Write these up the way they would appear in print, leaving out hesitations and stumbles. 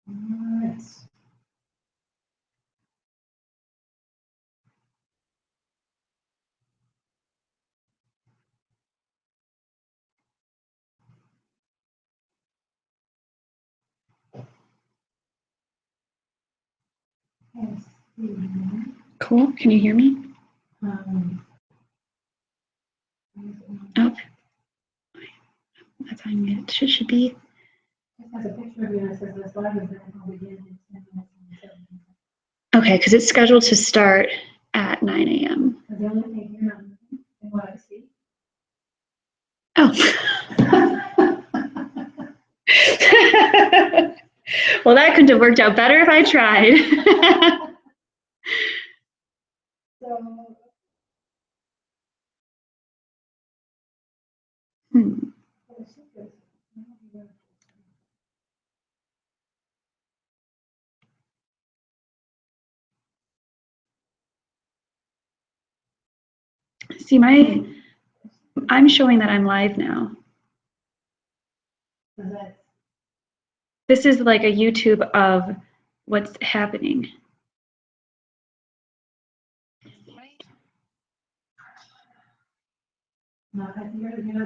right. Cool. Can you hear me? Oh, that's how it should be. It has a picture of you and it says this live event will begin in 10 minutes and 7 minutes. Okay, because it's scheduled to start at 9 a.m. The only thing you're not moving in what I see. Oh. Well, that couldn't have worked out better if I tried. So, See, I'm showing that I'm live now. This is like a YouTube of what's happening.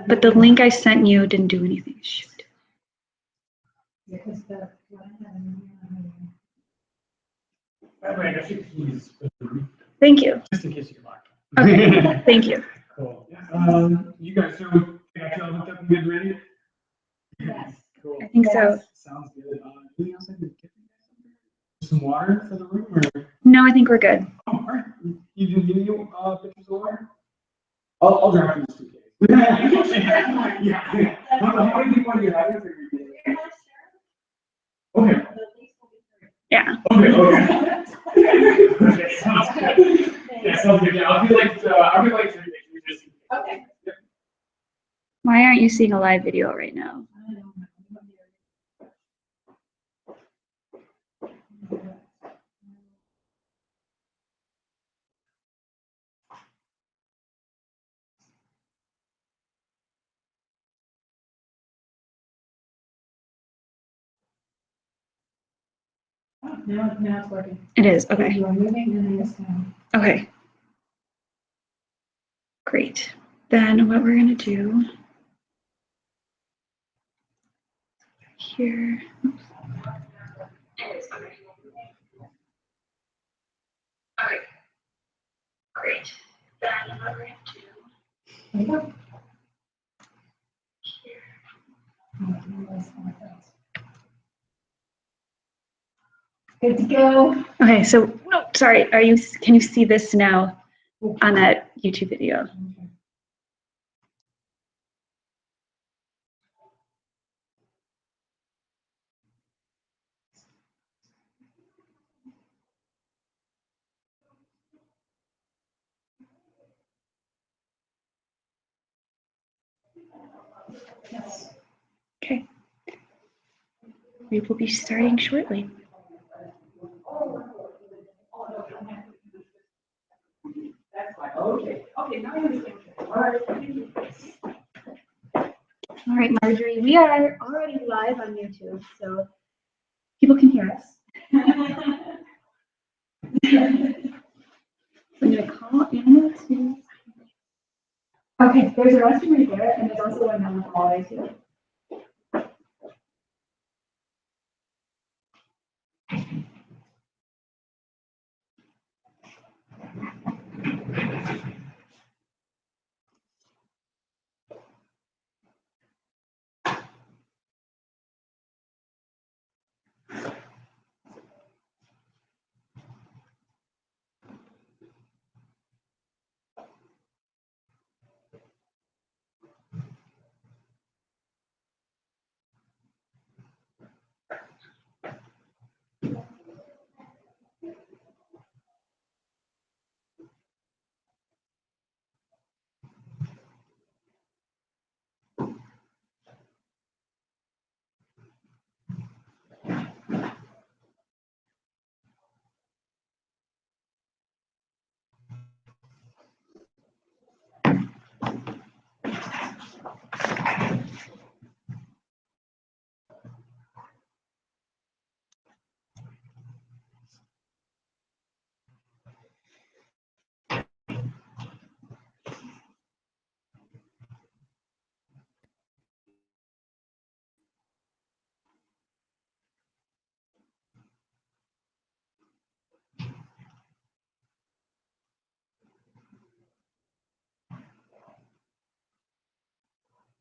But the link I sent you didn't do anything. Shoot. Thank you. Just in case you get locked. Okay, thank you. Cool. You guys, so got y'all hooked up and good ready? yes. Cool. I think so. Sounds good. Anything else I could get you guys? Some water for the room? Or? No, I think we're good. Oh, all right. You pictures of water? I'll drop you this 2K. Yeah. How many people do you have? Okay. Yeah. Okay. Okay. Sounds good. Yeah, sounds good. Yeah, I'll be like 3 pictures. Okay. Yep. Why aren't you seeing a live video right now? Now it's working. It is, okay. You are moving and then it's down. Okay. Great. Then what we're gonna do here. Oops. Okay. Great. Then what we're gonna do There you go. Good to go. Okay, so no, sorry. Can you see this now on that YouTube video? Yes. Okay. We will be starting shortly. Okay. Okay. Now I understand. All right. All right, Marjorie, we are already live on YouTube, so people can hear us. I'm going to call Anna to. Okay, there's a restroom right there, and there's also one down the hallway too.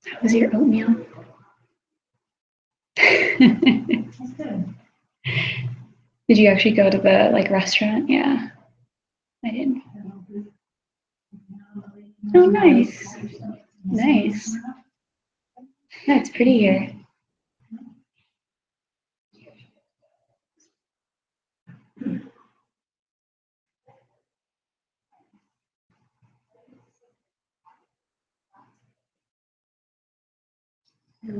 How was your oatmeal? That's good. Did you actually go to the like restaurant? Yeah, I didn't. Oh, nice. Nice. Yeah, it's pretty here.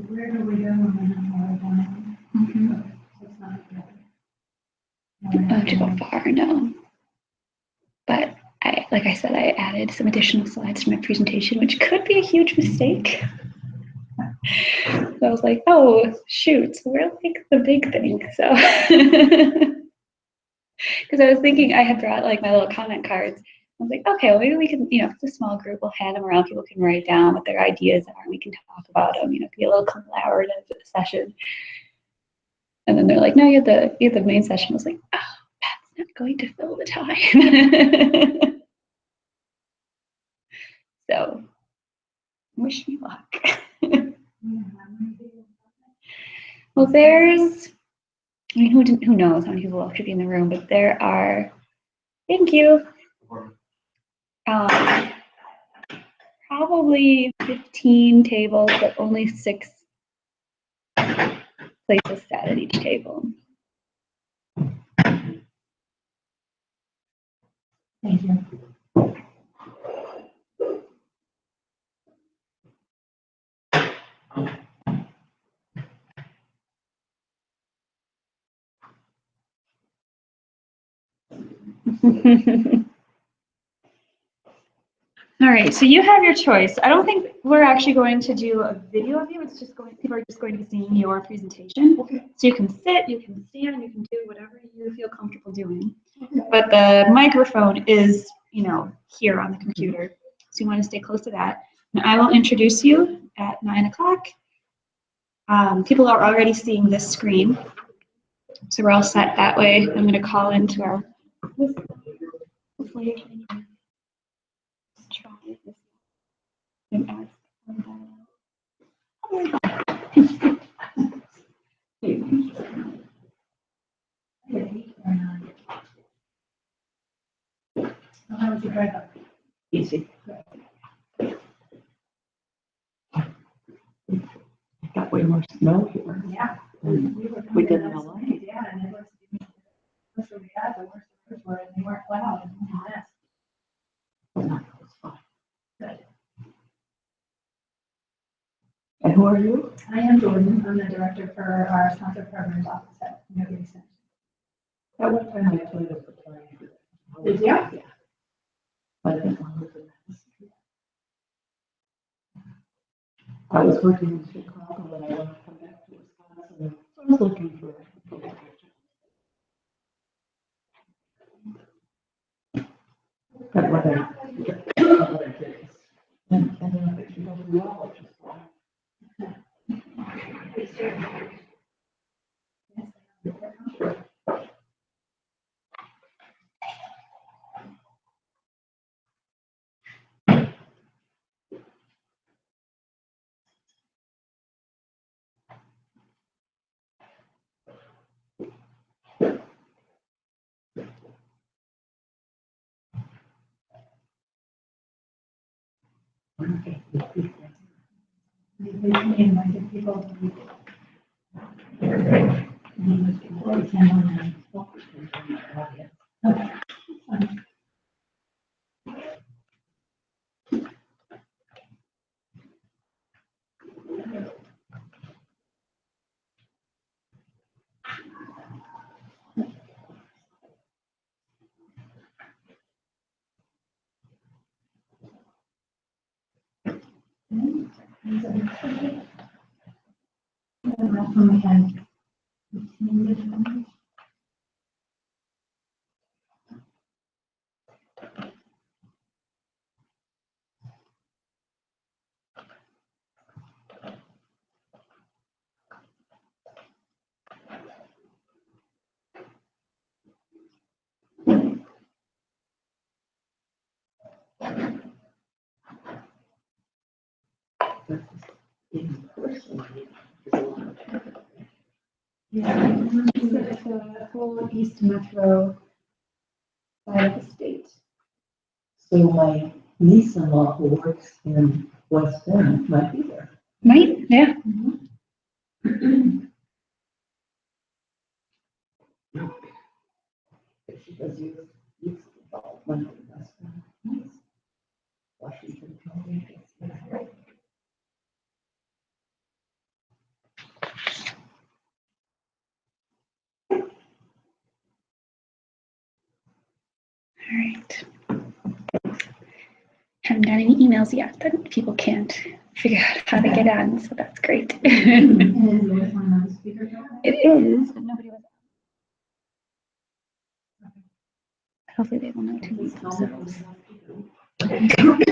Where do we go when we're not going? Mm-hmm. It's not good. I don't have to go far, no. But like I said, I added some additional slides to my presentation, which could be a huge mistake. So I was like, oh, shoot, we're like the big thing. So, because I was thinking I had brought like my little comment cards. I was like, okay, well, maybe we can, if it's a small group, we'll hand them around. People can write down what their ideas are. And we can talk about them, be a little collaborative session. And then they're like, no, you have the main session. I was like, oh, that's not going to fill the time. So, wish me luck. Well, there's, who knows how many people will actually be in the room, but there are, thank you, probably 15 tables, but only 6 places set at each table. Thank you. All right, so you have your choice. I don't think we're actually going to do a video of you. It's just people are just going to be seeing your presentation. Okay. So you can sit, you can stand, you can do whatever you feel comfortable doing. But the microphone is, here on the computer. So you want to stay close to that. And I will introduce you at 9 o'clock. People are already seeing this screen. So we're all set that way. I'm going to call into our, hopefully, try this and ask How was your drive up? Easy. Got way more snow here. Yeah. than were we did in coming LA. Yeah, and it was, the worse we had, the worse the roads were, and they weren't plowed, and a mess. Good. And who are you? I am Jordan. I'm the director for our sponsored programs office at Newbury Center. At one time I played a photography. Did you? Yeah. But I didn't want to do that. I was working in Chicago and I wanted to come back to Wisconsin. So I was looking for a photographer. But what I did is, and then I figured over the wall, just We invited people to meet. We can online. Okay. first one. Is a lot. Yeah, it's a whole East Metro side of the state. So my niece-in-law who works in West Bend might be there. Right? Yeah. If she does youth development in West Bend. Nice. Washington County. All right. Haven't got any emails yet, but people can't figure out how to get on, so that's great. And is yours on the speaker phone? It is, but nobody was. Hopefully they will know to mute themselves.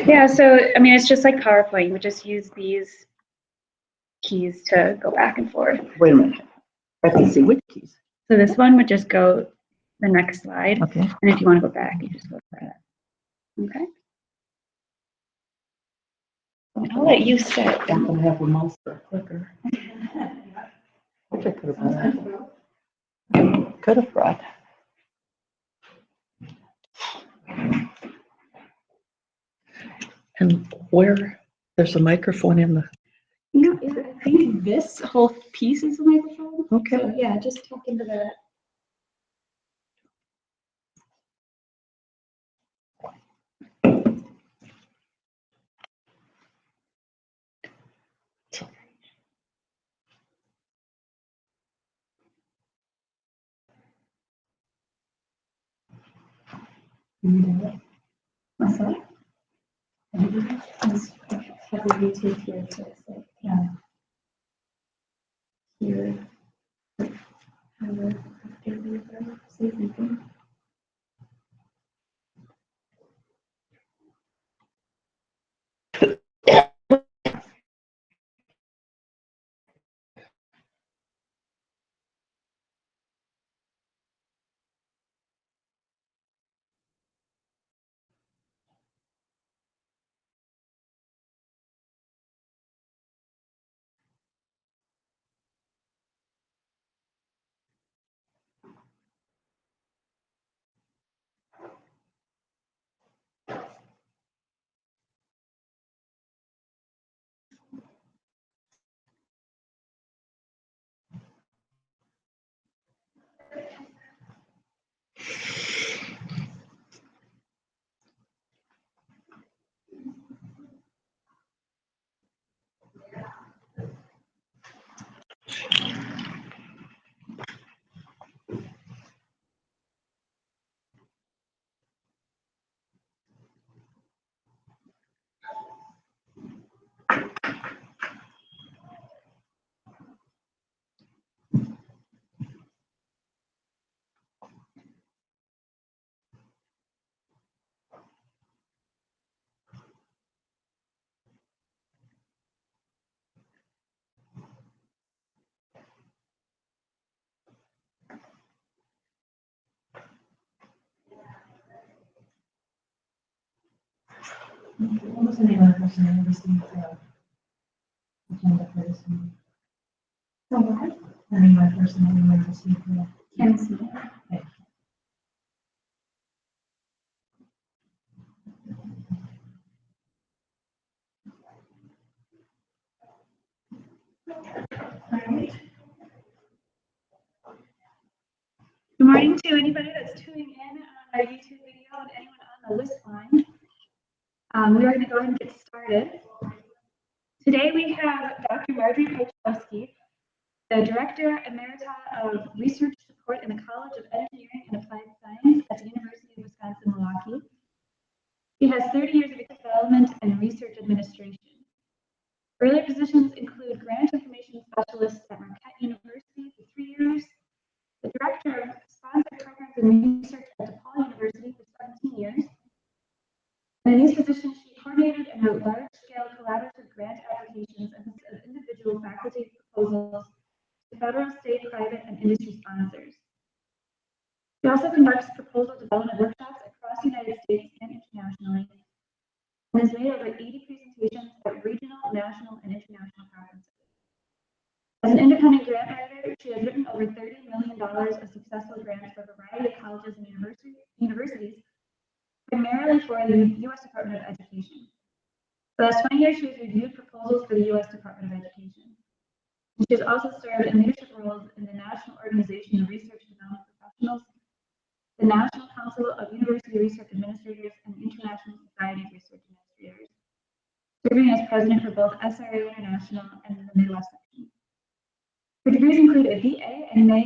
Yeah, so I mean, it's just like PowerPoint. You would just use these keys to go back and forth. Wait a minute. I have to see which keys. So this one would just go the next slide, Okay. and if you want to go back, you just go to that. Okay. I'll let you sit. I'm gonna have a mouse or a clicker. Which I could have brought. Could have brought. And where, there's a microphone in the, No, I think this whole piece is a microphone. okay. So yeah, just talk into that. What's that? Just have the YouTube here, so it's like, yeah. Here. Have a say something. What was the name of the person that received the agenda for this meeting? So what? The name of the person that received the. Kim Smith. Alright. Good morning to anybody that's tuning in on our YouTube video and anyone on the list line. We are going to go ahead and get started. Today we have Dr. Marjorie Piechowski, the Director Emerita of Research Support in the College of Engineering and Applied Science at the University of Wisconsin-Milwaukee. She has 30 years of development and research administration. Earlier positions include Grant Information Specialist at Marquette University for 3 years, the Director of Sponsored Programs and Research at DePaul University for 17 years. And in these positions, she coordinated and wrote large-scale collaborative grant applications and of individual faculty proposals to federal, state, private, and industry sponsors. She also conducts proposal development workshops across the United States and internationally, and has made over 80 presentations at regional, national, and international conferences. As an independent grant writer, she has written over $30 million of successful grants for a variety of colleges and universities, primarily for the U.S. Department of Education. For the last 20 years, she has reviewed proposals for the U.S. Department of Education. She has also served in leadership roles in the National Organization of Research Development Professionals, the National Council of University Research Administrators, and the International Society of Research Administrators, serving as president for both SRA International and the Midwest section. Her degrees include a BA and MA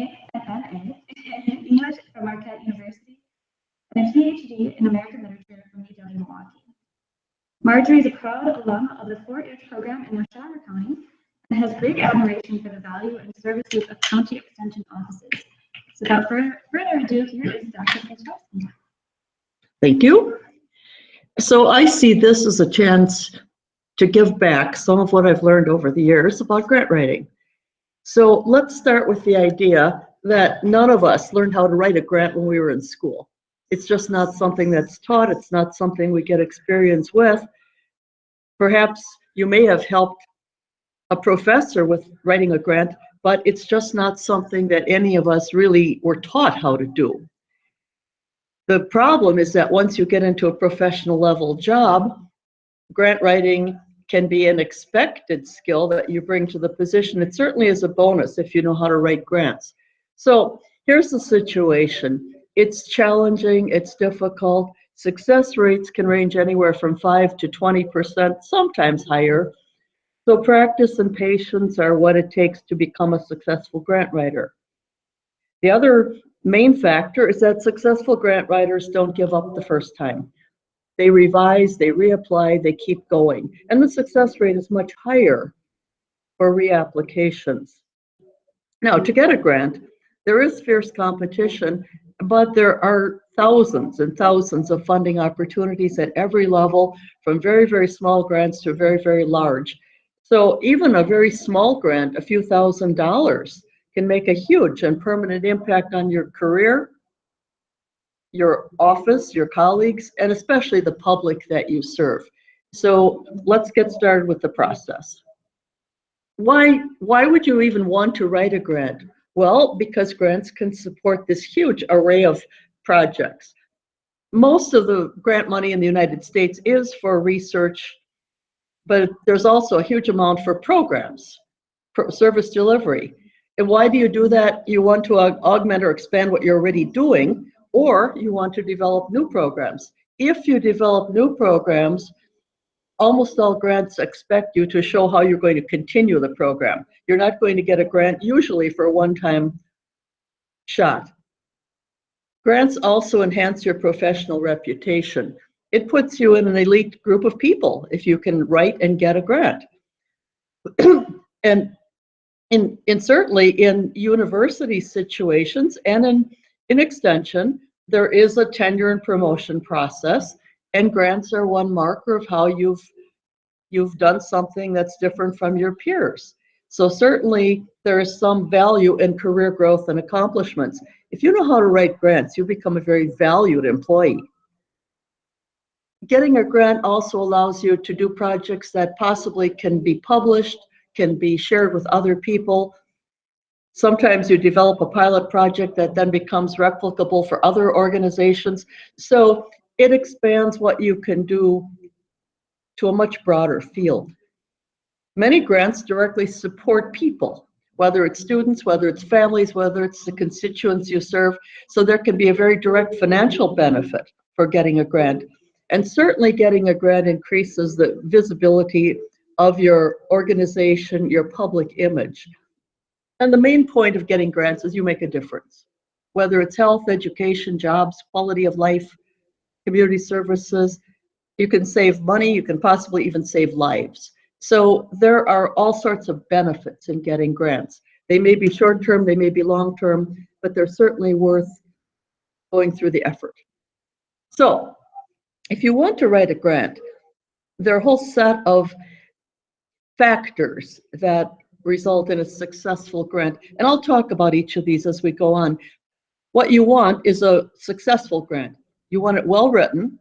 in English from Marquette University and a PhD in American Literature from UW Milwaukee. Marjorie is a proud alum of the 4-H program in Washoe County and has great admiration for the value and services of county extension offices. So without further ado, here is Dr. Piechowski. Thank you. So I see this as a chance to give back some of what I've learned over the years about grant writing. So let's start with the idea that none of us learned how to write a grant when we were in school. It's just not something that's taught. It's not something we get experience with. Perhaps you may have helped a professor with writing a grant, but it's just not something that any of us really were taught how to do. The problem is that once you get into a professional level job, grant writing can be an expected skill that you bring to the position. It certainly is a bonus if you know how to write grants. So here's the situation. It's challenging, it's difficult. Success rates can range anywhere from 5 to 20%, sometimes higher. So practice and patience are what it takes to become a successful grant writer. The other main factor is that successful grant writers don't give up the first time. They revise, they reapply, they keep going. And the success rate is much higher for reapplications. Now, to get a grant, there is fierce competition, but there are thousands and thousands of funding opportunities at every level, from very, very small grants to very, very large. So even a very small grant, a few $1,000s, can make a huge and permanent impact on your career, your office, your colleagues, and especially the public that you serve. So let's get started with the process. Why would you even want to write a grant? Well, because grants can support this huge array of projects. Most of the grant money in the United States is for research, but there's also a huge amount for programs, service delivery. And why do you do that? You want to augment or expand what you're already doing, or you want to develop new programs. If you develop new programs, almost all grants expect you to show how you're going to continue the program. You're not going to get a grant usually for a one-time shot. Grants also enhance your professional reputation. It puts you in an elite group of people if you can write and get a grant. And certainly in university situations and in extension, there is a tenure and promotion process, and grants are one marker of how you've done something that's different from your peers. So certainly there is some value in career growth and accomplishments. If you know how to write grants, you become a very valued employee. Getting a grant also allows you to do projects that possibly can be published, can be shared with other people. Sometimes you develop a pilot project that then becomes replicable for other organizations. So it expands what you can do to a much broader field. Many grants directly support people, whether it's students, whether it's families, whether it's the constituents you serve. So there can be a very direct financial benefit for getting a grant. And certainly getting a grant increases the visibility of your organization, your public image. And the main point of getting grants is you make a difference. Whether it's health, education, jobs, quality of life, community services, you can save money, you can possibly even save lives. So there are all sorts of benefits in getting grants. They may be short-term, they may be long-term, but they're certainly worth going through the effort. So if you want to write a grant, there are a whole set of factors that result in a successful grant. And I'll talk about each of these as we go on. What you want is a successful grant. You want it well written,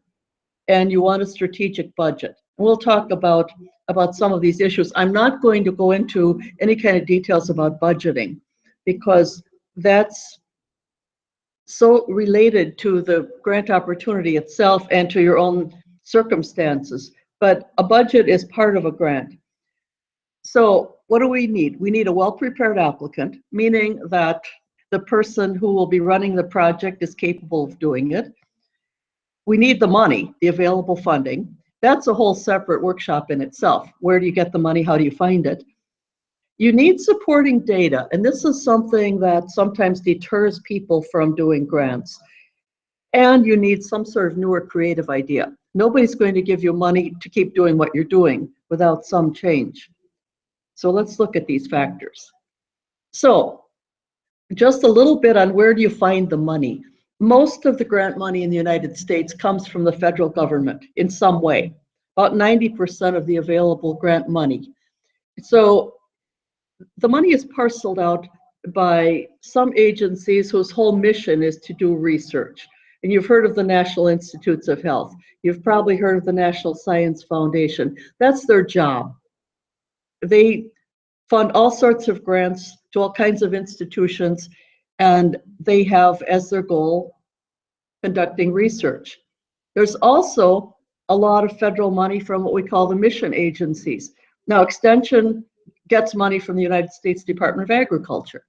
and you want a strategic budget. We'll talk about about some of these issues. I'm not going to go into any kind of details about budgeting because that's so related to the grant opportunity itself and to your own circumstances. But a budget is part of a grant. So what do we need? We need a well-prepared applicant, meaning that the person who will be running the project is capable of doing it. We need the money, the available funding. That's a whole separate workshop in itself. Where do you get the money? How do you find it? You need supporting data, and this is something that sometimes deters people from doing grants. And you need some sort of newer creative idea. Nobody's going to give you money to keep doing what you're doing without some change. So let's look at these factors. So just a little bit on where do you find the money. Most of the grant money in the United States comes from the federal government in some way, about 90% of the available grant money. So the money is parceled out by some agencies whose whole mission is to do research. And you've heard of the National Institutes of Health. You've probably heard of the National Science Foundation. That's their job. They fund all sorts of grants to all kinds of institutions, and they have as their goal conducting research. There's also a lot of federal money from what we call the mission agencies. Now, Extension gets money from the United States Department of Agriculture,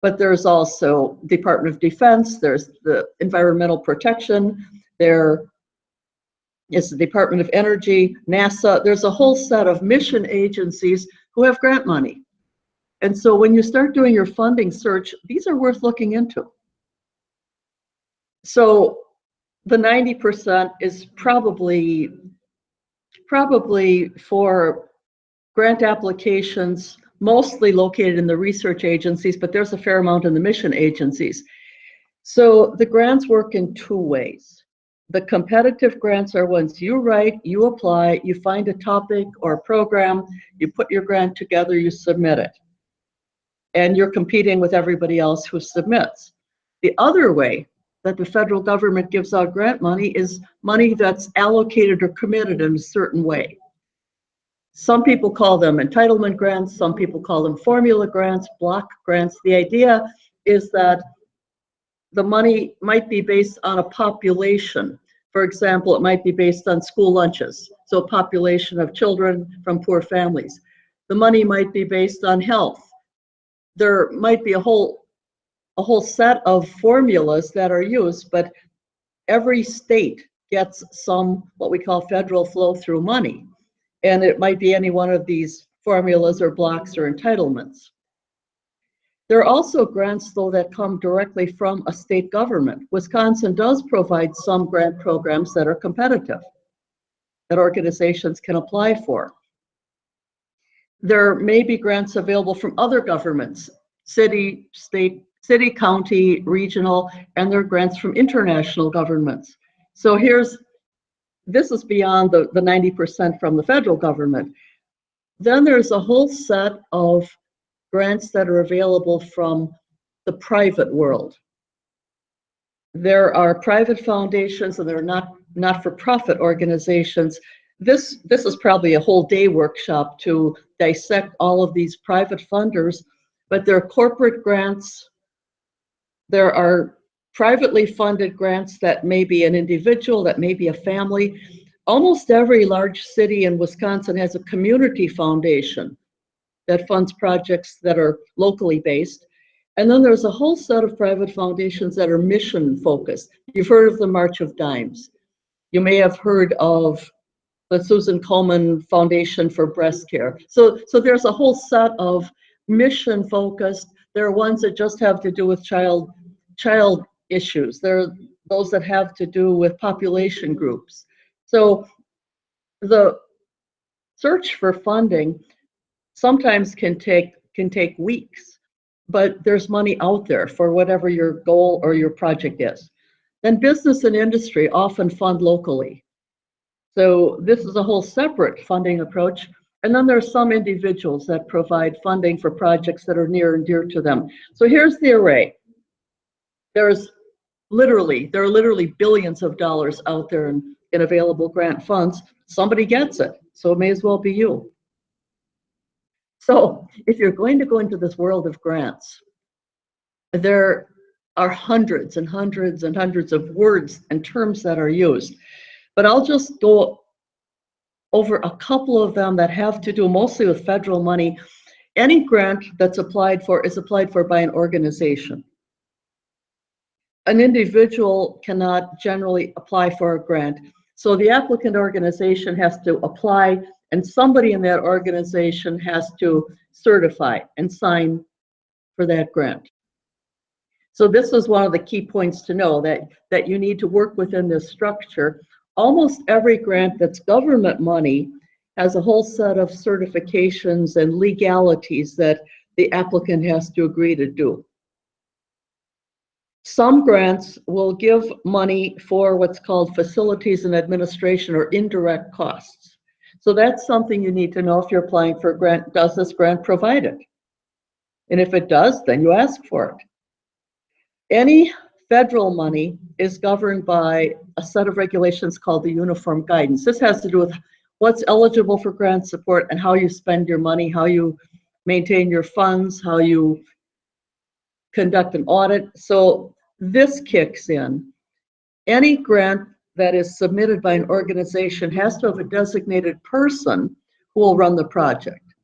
but there's also Department of Defense, there's the Environmental Protection, there is the Department of Energy, NASA. There's a whole set of mission agencies who have grant money. And so when you start doing your funding search, these are worth looking into. So the 90% is probably for grant applications, mostly located in the research agencies, but there's a fair amount in the mission agencies. So the grants work in two ways. The competitive grants are ones you write, you apply, you find a topic or a program, you put your grant together, you submit it. And you're competing with everybody else who submits. The other way that the federal government gives out grant money is money that's allocated or committed in a certain way. Some people call them entitlement grants, some people call them formula grants, block grants. The idea is that the money might be based on a population. For example, it might be based on school lunches, so a population of children from poor families. The money might be based on health. There might be a whole set of formulas that are used, but every state gets some what we call federal flow-through money. And it might be any one of these formulas or blocks or entitlements. There are also grants, though, that come directly from a state government. Wisconsin does provide some grant programs that are competitive, that organizations can apply for. There may be grants available from other governments, city, state, city, county, regional, and there are grants from international governments. So this is beyond the 90% from the federal government. Then there's a whole set of grants that are available from the private world. There are private foundations and there are not-for-profit organizations. This is probably a whole day workshop to dissect all of these private funders, but there are corporate grants. There are privately funded grants that may be an individual, that may be a family. Almost every large city in Wisconsin has a community foundation that funds projects that are locally based. And then there's a whole set of private foundations that are mission focused. You've heard of the March of Dimes. You may have heard of the Susan Komen Foundation for Breast Care. So there's a whole set of mission focused. There are ones that just have to do with child issues. There are those that have to do with population groups. So the search for funding sometimes can take weeks, but there's money out there for whatever your goal or your project is. Then business and industry often fund locally. So this is a whole separate funding approach. And then there are some individuals that provide funding for projects that are near and dear to them. So here's the array. There are literally billions of dollars out there in available grant funds. somebody gets it, so it may as well be you. So if you're going to go into this world of grants, there are hundreds and hundreds and hundreds of words and terms that are used. But I'll just go over a couple of them that have to do mostly with federal money. Any grant that's applied for is applied for by an organization. An individual cannot generally apply for a grant. So the applicant organization has to apply, and somebody in that organization has to certify and sign for that grant. So this is one of the key points to know, that you need to work within this structure. Almost every grant that's government money has a whole set of certifications and legalities that the applicant has to agree to do. Some grants will give money for what's called facilities and administration or indirect costs. So that's something you need to know if you're applying for a grant. Does this grant provide it? And if it does, then you ask for it. Any federal money is governed by a set of regulations called the Uniform Guidance. This has to do with what's eligible for grant support and how you spend your money, how you maintain your funds, how you conduct an audit. So this kicks in. Any grant that is submitted by an organization has to have a designated person who will run the project.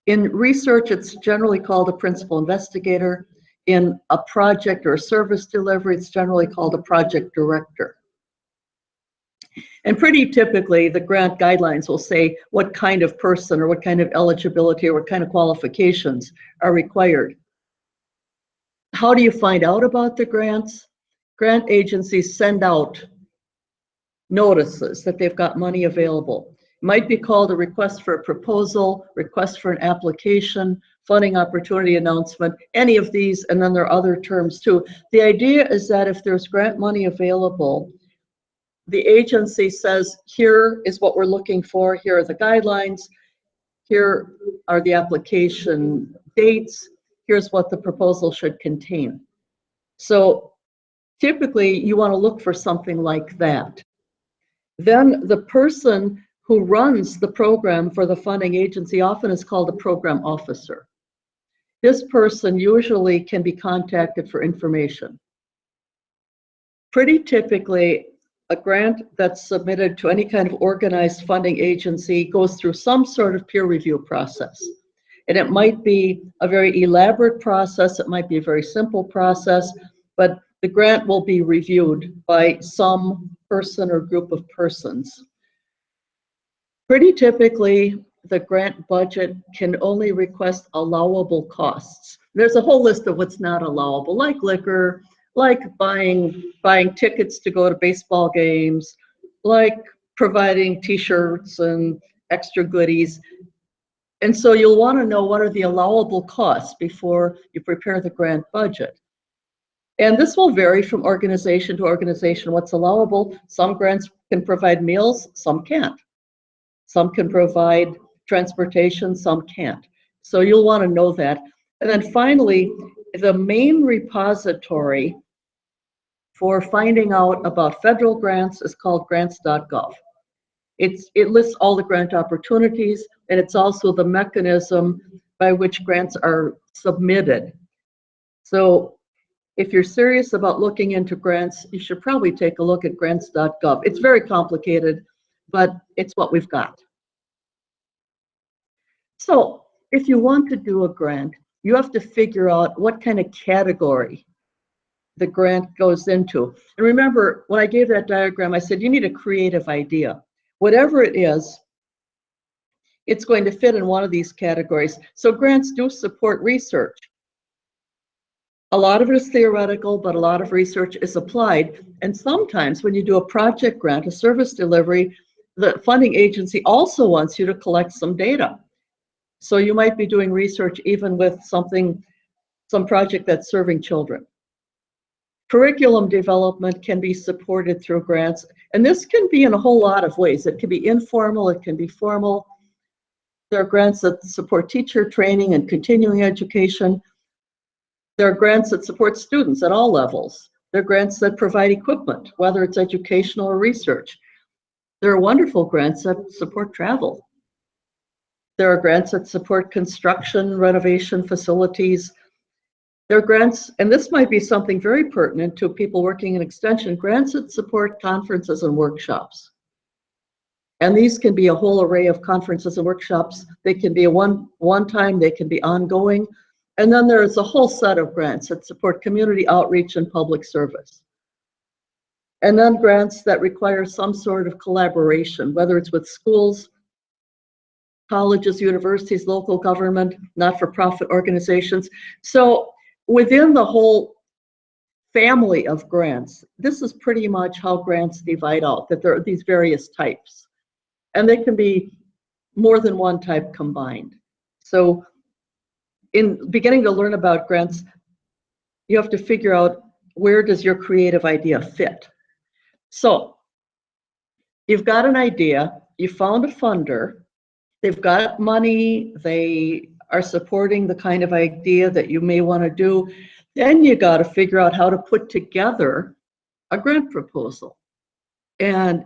In research, it's generally called a principal investigator. In a project or a service delivery, it's generally called a project director. And pretty typically, the grant guidelines will say what kind of person or what kind of eligibility or what kind of qualifications are required. How do you find out about the grants? Grant agencies send out notices that they've got money available. It might be called a request for a proposal, request for an application, funding opportunity announcement, any of these, and then there are other terms too. The idea is that if there's grant money available, the agency says, here is what we're looking for, here are the guidelines, here are the application dates, here's what the proposal should contain. So typically you want to look for something like that. Then the person who runs the program for the funding agency often is called a program officer. This person usually can be contacted for information. Pretty typically, a grant that's submitted to any kind of organized funding agency goes through some sort of peer review process. And it might be a very elaborate process, it might be a very simple process, but the grant will be reviewed by some person or group of persons. Pretty typically, the grant budget can only request allowable costs. There's a whole list of what's not allowable, like liquor, like buying tickets to go to baseball games, like providing t-shirts and extra goodies. And so you'll want to know what are the allowable costs before you prepare the grant budget. And this will vary from organization to organization, what's allowable. Some grants can provide meals, some can't. Some can provide transportation, some can't. So you'll want to know that. And then finally, the main repository for finding out about federal grants is called grants.gov. It lists all the grant opportunities, and it's also the mechanism by which grants are submitted. So if you're serious about looking into grants, you should probably take a look at grants.gov. It's very complicated, but it's what we've got. So if you want to do a grant, you have to figure out what kind of category the grant goes into. And remember, when I gave that diagram, I said you need a creative idea. Whatever it is, it's going to fit in one of these categories. So grants do support research. A lot of it is theoretical, but a lot of research is applied. And sometimes when you do a project grant, a service delivery, the funding agency also wants you to collect some data. So you might be doing research even with some project that's serving children. Curriculum development can be supported through grants, and this can be in a whole lot of ways. It can be informal, it can be formal. There are grants that support teacher training and continuing education. There are grants that support students at all levels. There are grants that provide equipment, whether it's educational or research. There are wonderful grants that support travel. There are grants that support construction, renovation, facilities. There are grants, and this might be something very pertinent to people working in extension, grants that support conferences and workshops. And these can be a whole array of conferences and workshops. They can be a one time, they can be ongoing. And then there's a whole set of grants that support community outreach and public service. And then grants that require some sort of collaboration, whether it's with schools, colleges, universities, local government, not-for-profit organizations. So within the whole family of grants, this is pretty much how grants divide out, that there are these various types. And they can be more than one type combined. So in beginning to learn about grants, you have to figure out, where does your creative idea fit? So you've got an idea, you found a funder, they've got money, they are supporting the kind of idea that you may want to do. Then you got to figure out how to put together a grant proposal. And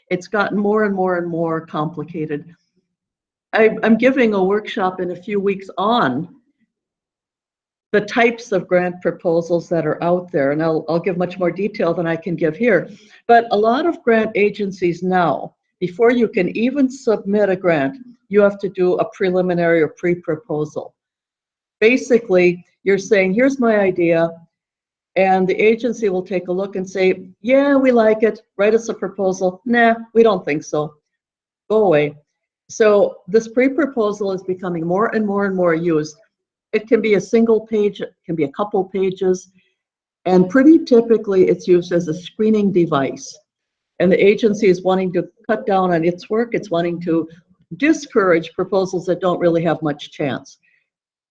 it's gotten more and more and more complicated. I'm giving a workshop in a few weeks on the types of grant proposals that are out there, and I'll give much more detail than I can give here. But a lot of grant agencies now, before you can even submit a grant, you have to do a preliminary or pre-proposal. Basically, you're saying, here's my idea, and the agency will take a look and say, yeah, we like it, write us a proposal. Nah, we don't think so. Go away. So this pre-proposal is becoming more and more and more used. It can be a single page, it can be a couple pages, and pretty typically it's used as a screening device. And the agency is wanting to cut down on its work, it's wanting to discourage proposals that don't really have much chance.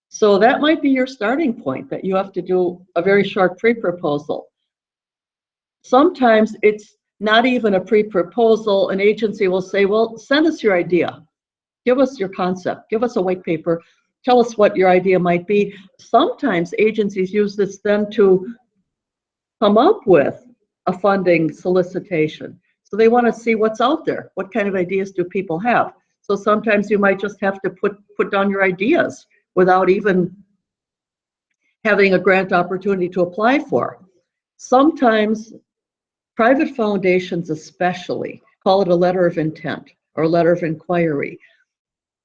So that might be your starting point, that you have to do a very short pre-proposal. Sometimes it's not even a pre-proposal. An agency will say, well, send us your idea. Give us your concept. Give us a white paper. Tell us what your idea might be. Sometimes agencies use this then to come up with a funding solicitation. So they want to see what's out there. What kind of ideas do people have? So sometimes you might just have to put down your ideas without even having a grant opportunity to apply for. Sometimes private foundations especially call it a letter of intent or a letter of inquiry.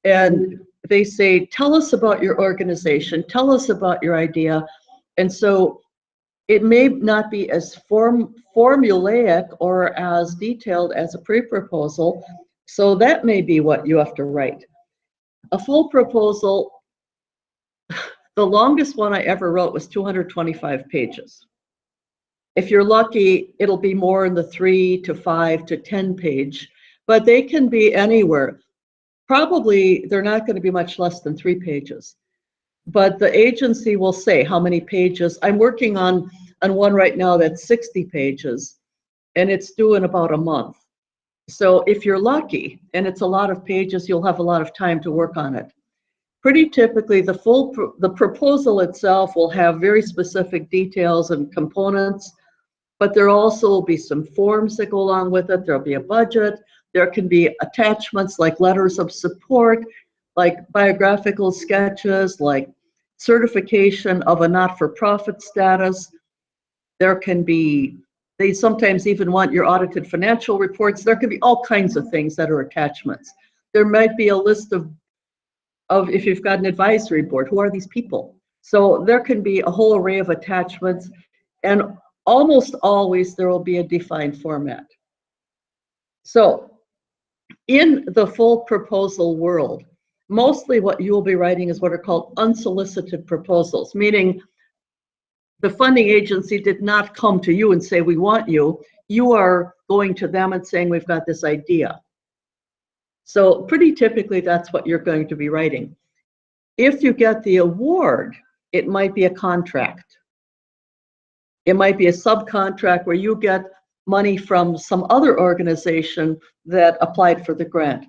And they say, tell us about your organization, tell us about your idea. And so it may not be as formulaic or as detailed as a pre-proposal. So that may be what you have to write. A full proposal, the longest one I ever wrote was 225 pages. If you're lucky, it'll be more in the 3 to 5 to 10 page, but they can be anywhere. Probably they're not going to be much less than 3 pages. But the agency will say how many pages. I'm working on one right now that's 60 pages, and it's due in about a month. So if you're lucky, and it's a lot of pages, you'll have a lot of time to work on it. Pretty typically, the proposal itself will have very specific details and components, but there also will be some forms that go along with it. There'll be a budget. There can be attachments like letters of support, like biographical sketches, like certification of a not-for-profit status. There can be, they sometimes even want your audited financial reports. There can be all kinds of things that are attachments. There might be a list of if you've got an advisory board, who are these people? So there can be a whole array of attachments, and almost always there will be a defined format. So in the full proposal world, mostly what you will be writing is what are called unsolicited proposals, meaning the funding agency did not come to you and say, we want you. You are going to them and saying, we've got this idea. So pretty typically, that's what you're going to be writing. If you get the award, it might be a contract. It might be a subcontract where you get money from some other organization that applied for the grant.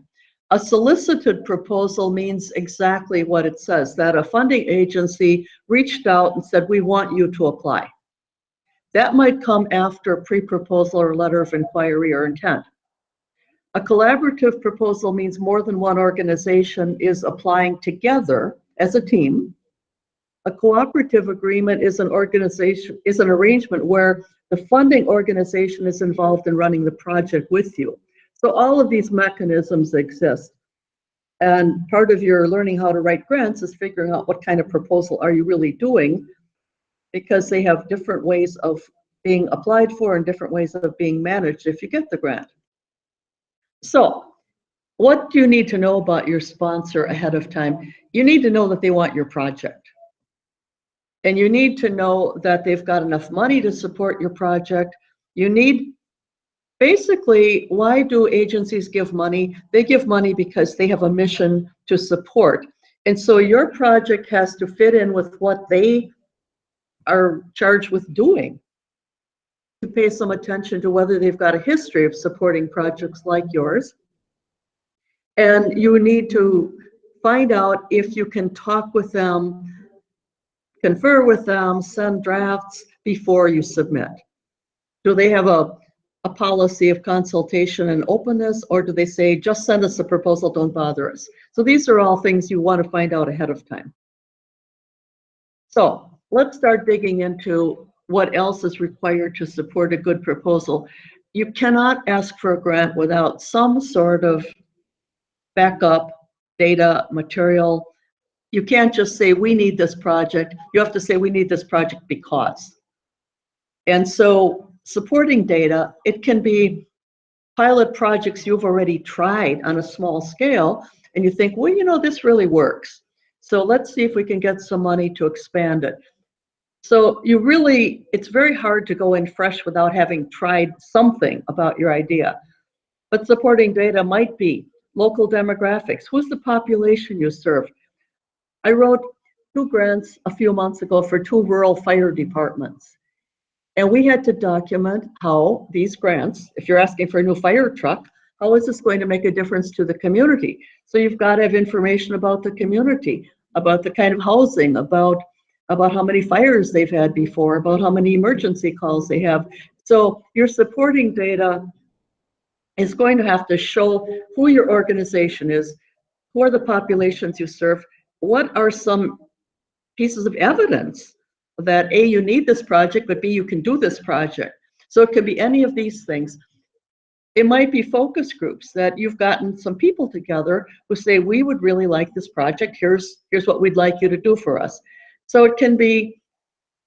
A solicited proposal means exactly what it says, that a funding agency reached out and said, we want you to apply. That might come after a pre-proposal or letter of inquiry or intent. A collaborative proposal means more than one organization is applying together as a team. A cooperative agreement is an arrangement where the funding organization is involved in running the project with you. So all of these mechanisms exist. And part of your learning how to write grants is figuring out what kind of proposal are you really doing, because they have different ways of being applied for and different ways of being managed if you get the grant. So what do you need to know about your sponsor ahead of time? You need to know that they want your project. And you need to know that they've got enough money to support your project. You need, basically, why do agencies give money? They give money because they have a mission to support. And so your project has to fit in with what they are charged with doing. To pay some attention to whether they've got a history of supporting projects like yours. And you need to find out if you can talk with them, confer with them, send drafts before you submit. Do they have a policy of consultation and openness, or do they say, just send us a proposal, don't bother us? So these are all things you want to find out ahead of time. So let's start digging into what else is required to support a good proposal. You cannot ask for a grant without some sort of backup, data, material. You can't just say, we need this project. You have to say, we need this project because. And so supporting data, it can be pilot projects you've already tried on a small scale, and you think, well, you know, this really works. So let's see if we can get some money to expand it. So you really, it's very hard to go in fresh without having tried something about your idea. But supporting data might be local demographics. Who's the population you serve? I wrote 2 grants a few months ago for 2 rural fire departments. And we had to document how these grants, if you're asking for a new fire truck, how is this going to make a difference to the community? So you've got to have information about the community, about the kind of housing, about how many fires they've had before, about how many emergency calls they have. So your supporting data is going to have to show who your organization is, who are the populations you serve, what are some pieces of evidence that A, you need this project, but B, you can do this project. So it could be any of these things. It might be focus groups that you've gotten some people together who say, we would really like this project. Here's what we'd like you to do for us. So it can be,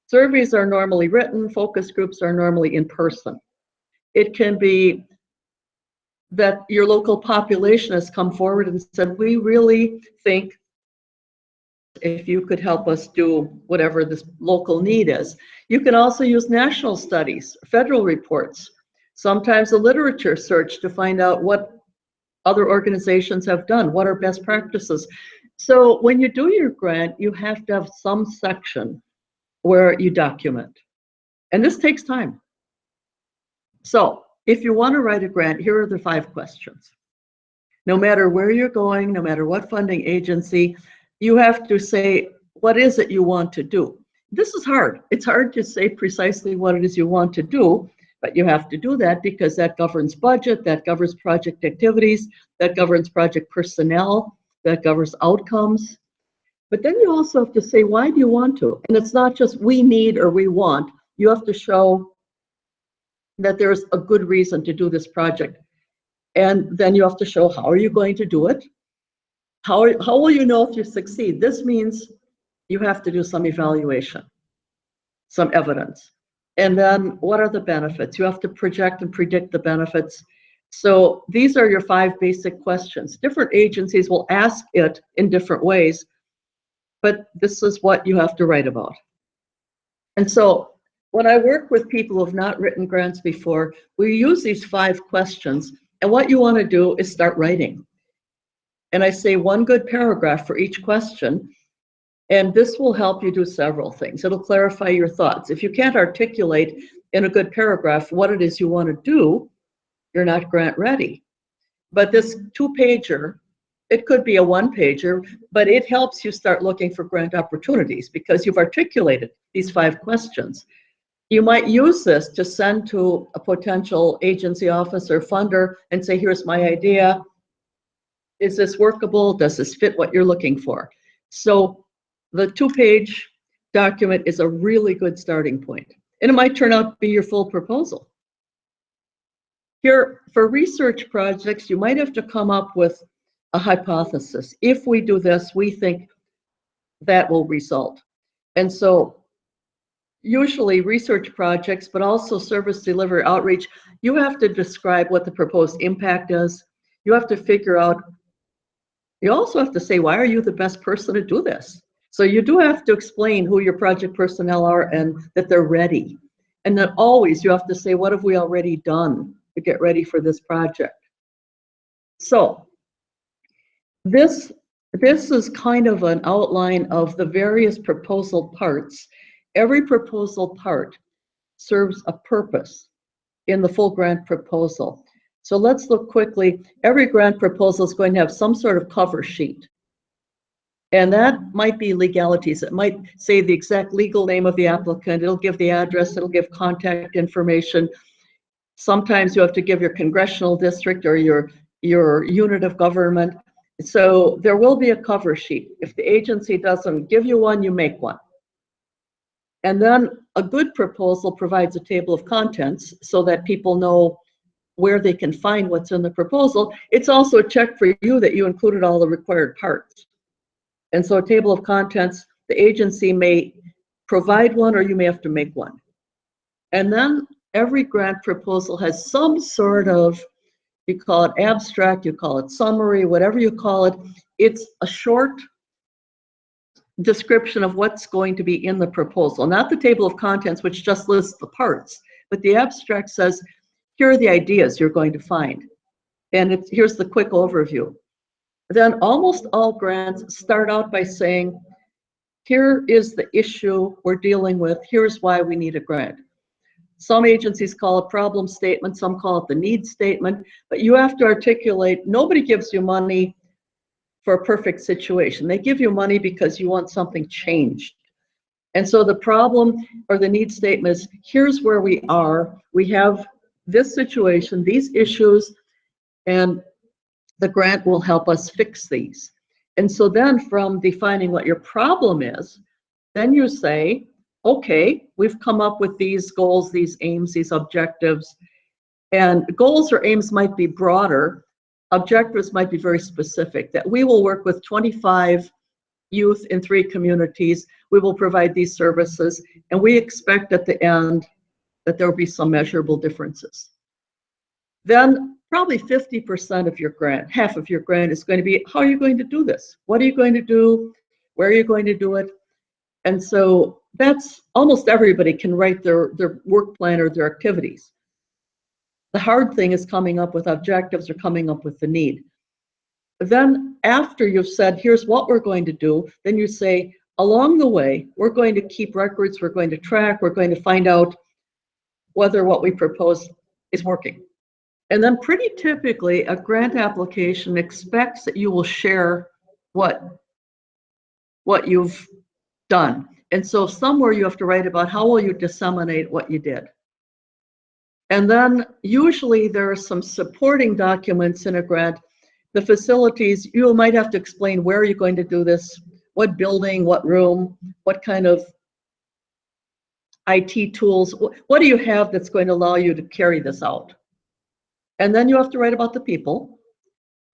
surveys are normally written, focus groups are normally in person. It can be that your local population has come forward and said, we really think if you could help us do whatever this local need is. You can also use national studies, federal reports, sometimes a literature search to find out what other organizations have done, what are best practices. So when you do your grant, you have to have some section where you document. And this takes time. So if you want to write a grant, here are the 5 questions. No matter where you're going, no matter what funding agency, you have to say, what is it you want to do? This is hard. It's hard to say precisely what it is you want to do, but you have to do that because that governs budget, that governs project activities, that governs project personnel, that governs outcomes. But then you also have to say, why do you want to? And it's not just we need or we want. You have to show that there's a good reason to do this project. And then you have to show how are you going to do it? How will you know if you succeed? This means you have to do some evaluation, some evidence. And then what are the benefits? You have to project and predict the benefits. So these are your 5 basic questions. Different agencies will ask it in different ways, but this is what you have to write about. And so when I work with people who have not written grants before, we use these 5 questions. And what you want to do is start writing. And I say 1 good paragraph for each question. And this will help you do several things. It'll clarify your thoughts. If you can't articulate in a good paragraph what it is you want to do, you're not grant ready. But this 2-pager, it could be a 1-pager, but it helps you start looking for grant opportunities because you've articulated these 5 questions. You might use this to send to a potential agency officer funder and say, here's my idea. Is this workable? Does this fit what you're looking for? So the 2-page document is a really good starting point. And it might turn out to be your full proposal. Here, for research projects, you might have to come up with a hypothesis. If we do this, we think that will result. And so usually research projects, but also service delivery outreach, you have to describe what the proposed impact is. You have to figure out, you also have to say, why are you the best person to do this? So you do have to explain who your project personnel are and that they're ready. And then always you have to say, what have we already done to get ready for this project? So this is kind of an outline of the various proposal parts. Every proposal part serves a purpose in the full grant proposal. So let's look quickly. Every grant proposal is going to have some sort of cover sheet. And that might be legalities. It might say the exact legal name of the applicant. It'll give the address. It'll give contact information. Sometimes you have to give your congressional district or your unit of government. So there will be a cover sheet. If the agency doesn't give you one, you make one. And then a good proposal provides a table of contents so that people know where they can find what's in the proposal. It's also a check for you that you included all the required parts. And so a table of contents, the agency may provide one or you may have to make one. And then every grant proposal has some sort of, you call it abstract, you call it summary, whatever you call it. It's a short description of what's going to be in the proposal, not the table of contents, which just lists the parts, but the abstract says, here are the ideas you're going to find. And here's the quick overview. Then almost all grants start out by saying, here is the issue we're dealing with, here's why we need a grant. Some agencies call it problem statement, some call it the need statement, but you have to articulate, nobody gives you money for a perfect situation. They give you money because you want something changed. And so the problem or the need statement is, here's where we are. We have this situation, these issues, and the grant will help us fix these. And so then from defining what your problem is, then you say, okay, we've come up with these goals, these aims, these objectives. And goals or aims might be broader. Objectives might be very specific, that we will work with 25 youth in 3 communities. We will provide these services, and we expect at the end that there will be some measurable differences. Then probably 50% of your grant, half of your grant, is going to be, how are you going to do this? What are you going to do? Where are you going to do it? And so that's, almost everybody can write their work plan or their activities. The hard thing is coming up with objectives or coming up with the need. Then after you've said, here's what we're going to do, then you say, along the way, we're going to keep records, we're going to track, we're going to find out whether what we propose is working. And then pretty typically, a grant application expects that you will share what you've done. And so somewhere you have to write about how will you disseminate what you did. And then usually there are some supporting documents in a grant. The facilities, you might have to explain where you're going to do this, what building, what room, what kind of IT tools, what do you have that's going to allow you to carry this out? And then you have to write about the people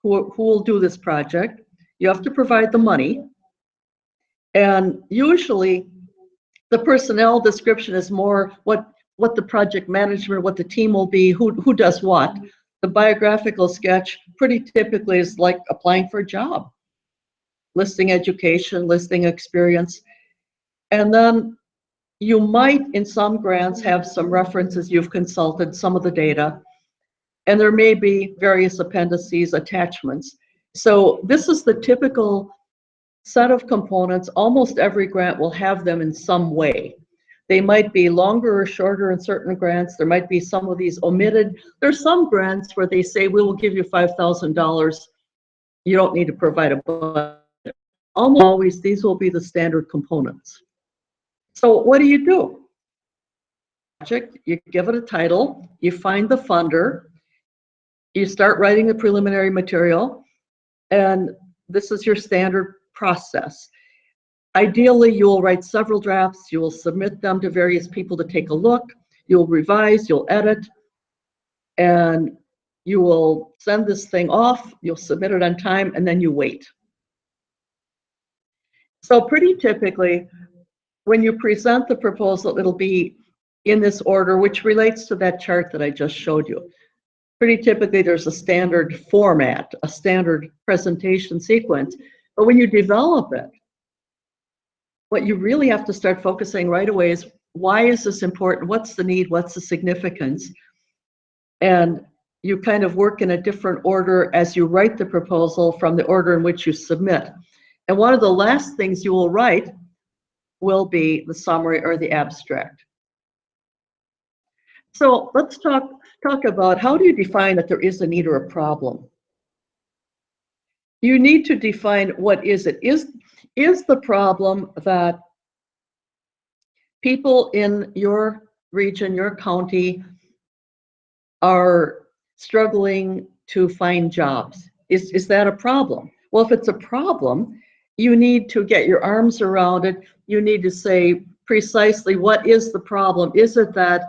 who will do this project. You have to provide the money. And usually the personnel description is more what the project management, what the team will be, who does what. The biographical sketch pretty typically is like applying for a job, listing education, listing experience. And then you might, in some grants, have some references you've consulted, some of the data, and there may be various appendices, attachments. So this is the typical set of components. Almost every grant will have them in some way. They might be longer or shorter in certain grants. There might be some of these omitted. There's some grants where they say, we will give you $5,000. You don't need to provide a budget. Almost always, these will be the standard components. So what do you do? project, you give it a title, you find the funder, you start writing the preliminary material, and this is your standard process. Ideally, you will write several drafts, you will submit them to various people to take a look, you'll revise, you'll edit, and you will send this thing off, you'll submit it on time, and then you wait. So pretty typically, when you present the proposal, it'll be in this order, which relates to that chart that I just showed you. Pretty typically, there's a standard format, a standard presentation sequence. But when you develop it, what you really have to start focusing right away is, why is this important? What's the need? What's the significance? And you kind of work in a different order as you write the proposal from the order in which you submit. And one of the last things you will write will be the summary or the abstract. So let's talk about, how do you define that there is a need or a problem? You need to define, what is it? Is the problem that people in your region, your county, are struggling to find jobs? Is that a problem? Well, if it's a problem, you need to get your arms around it. You need to say precisely, what is the problem? Is it that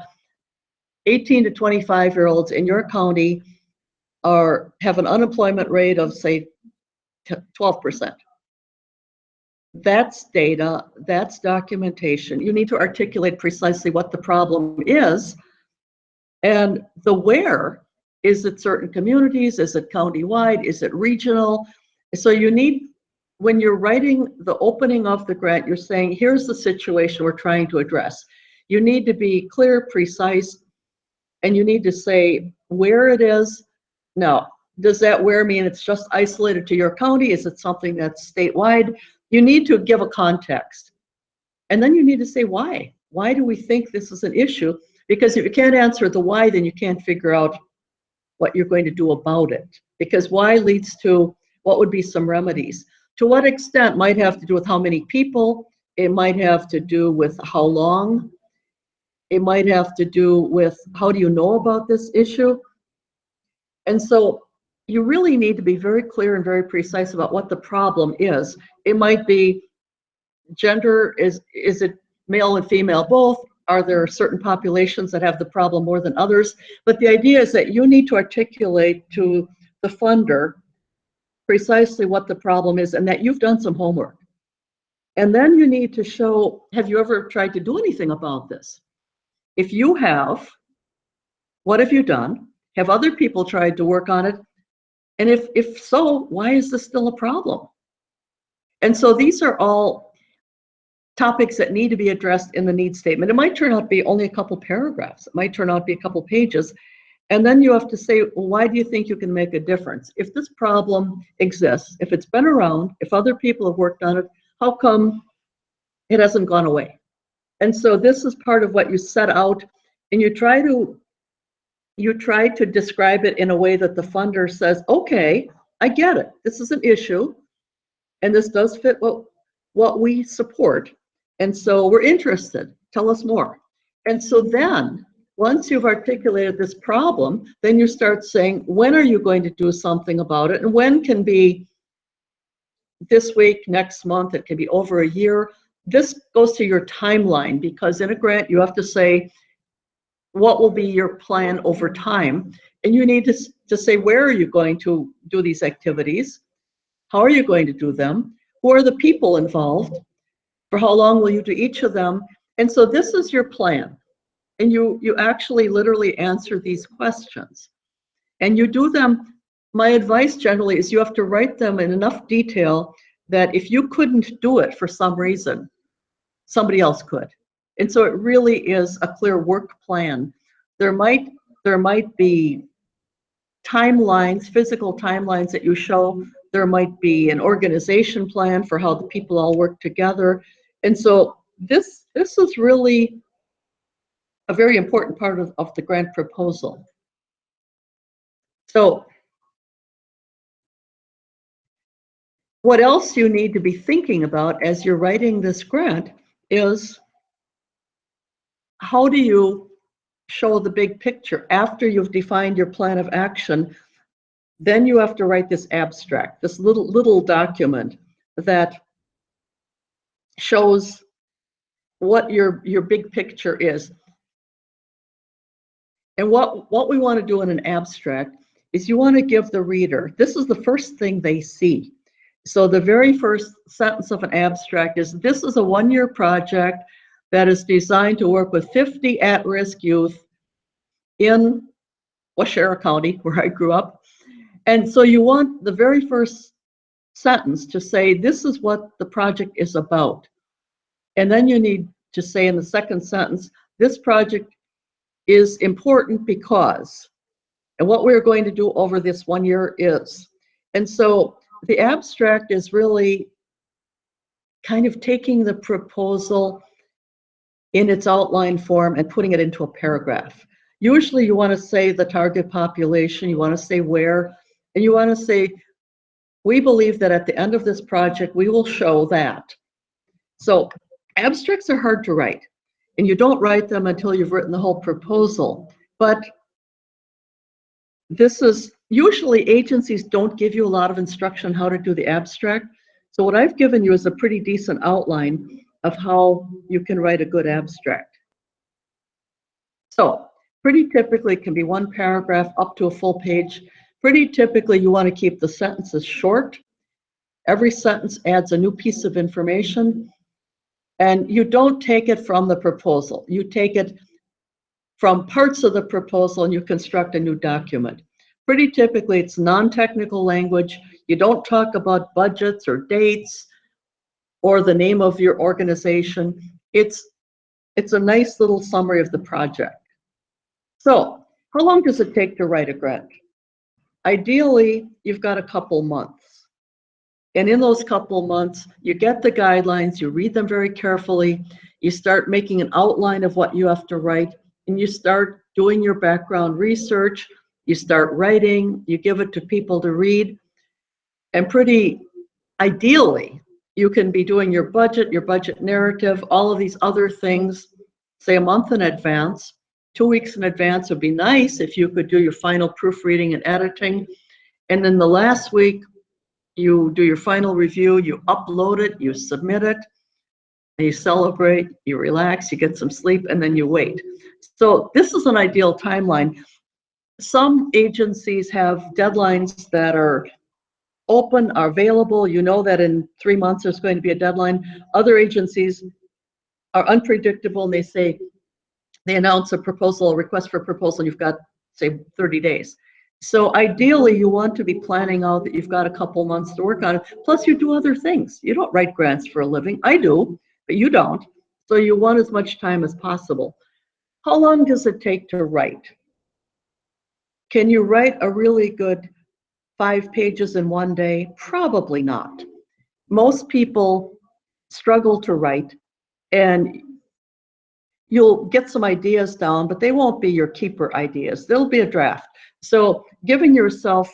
18 to 25-year-olds in your county have an unemployment rate of, say, 12%? That's data, that's documentation. You need to articulate precisely what the problem is, and the where. Is it certain communities? Is it countywide? Is it regional? So you need, when you're writing the opening of the grant, you're saying, here's the situation we're trying to address. You need to be clear, precise, and you need to say where it is. Now, does that where mean it's just isolated to your county? Is it something that's statewide? You need to give a context. And then you need to say why. Why do we think this is an issue? Because if you can't answer the why, then you can't figure out what you're going to do about it. Because why leads to what would be some remedies. To what extent might have to do with how many people, it might have to do with how long, it might have to do with how do you know about this issue. And so you really need to be very clear and very precise about what the problem is. It might be gender, is it male and female both? Are there certain populations that have the problem more than others? But the idea is that you need to articulate to the funder precisely what the problem is and that you've done some homework. And then you need to show, have you ever tried to do anything about this? If you have, what have you done? Have other people tried to work on it? And if so, why is this still a problem? And so these are all topics that need to be addressed in the needs statement. It might turn out to be only a couple paragraphs. It might turn out to be a couple pages. And then you have to say, well, why do you think you can make a difference? If this problem exists, if it's been around, if other people have worked on it, how come it hasn't gone away? And so this is part of what you set out, and you try to describe it in a way that the funder says, okay, I get it. This is an issue, and this does fit what we support. And so we're interested. Tell us more. And so then, once you've articulated this problem, then you start saying, when are you going to do something about it? And when can be this week, next month, it can be over a year. This goes to your timeline, because in a grant, you have to say, what will be your plan over time? And you need to say, where are you going to do these activities? How are you going to do them? Who are the people involved? For how long will you do each of them? And so this is your plan. And you actually literally answer these questions. And you do them, my advice generally is you have to write them in enough detail that if you couldn't do it for some reason, somebody else could. And so it really is a clear work plan. There might be timelines, physical timelines that you show. There might be an organization plan for how the people all work together. And so this is really a very important part of the grant proposal. So what else you need to be thinking about as you're writing this grant is, how do you show the big picture. After you've defined your plan of action, then you have to write this abstract, this little document that shows what your big picture is. And what we want to do in an abstract is you want to give the reader, this is the first thing they see. So the very first sentence of an abstract is, this is a one-year project that is designed to work with 50 at-risk youth in Washera County, where I grew up. And so you want the very first sentence to say, this is what the project is about. And then you need to say in the second sentence, this project is important because, and what we're going to do over this 1 year is. And so the abstract is really kind of taking the proposal in its outline form and putting it into a paragraph. Usually you want to say the target population, you want to say where, and you want to say, we believe that at the end of this project, we will show that. So abstracts are hard to write, and you don't write them until you've written the whole proposal. But this is, usually agencies don't give you a lot of instruction how to do the abstract. So what I've given you is a pretty decent outline of how you can write a good abstract. So pretty typically it can be one paragraph up to a full page. Pretty typically you want to keep the sentences short. Every sentence adds a new piece of information, and you don't take it from the proposal. You take it from parts of the proposal and you construct a new document. Pretty typically it's non-technical language. You don't talk about budgets or dates or the name of your organization. It's a nice little summary of the project. So how long does it take to write a grant? Ideally, you've got a couple months. And in those couple months, you get the guidelines, you read them very carefully, you start making an outline of what you have to write, and you start doing your background research, you start writing, you give it to people to read, and pretty ideally, you can be doing your budget narrative, all of these other things, say a month in advance. 2 weeks in advance would be nice if you could do your final proofreading and editing. And then the last week, you do your final review, you upload it, you submit it, and you celebrate, you relax, you get some sleep, and then you wait. So this is an ideal timeline. Some agencies have deadlines that are open, are available. You know that in 3 months there's going to be a deadline. Other agencies are unpredictable, and they announce a proposal, a request for a proposal, and you've got, say, 30 days. So ideally, you want to be planning out that you've got a couple months to work on it. Plus, you do other things. You don't write grants for a living. I do, but you don't. So you want as much time as possible. How long does it take to write? Can you write a really good 5 pages in 1 day? Probably not. Most people struggle to write, and you'll get some ideas down, but they won't be your keeper ideas. They'll be a draft. So giving yourself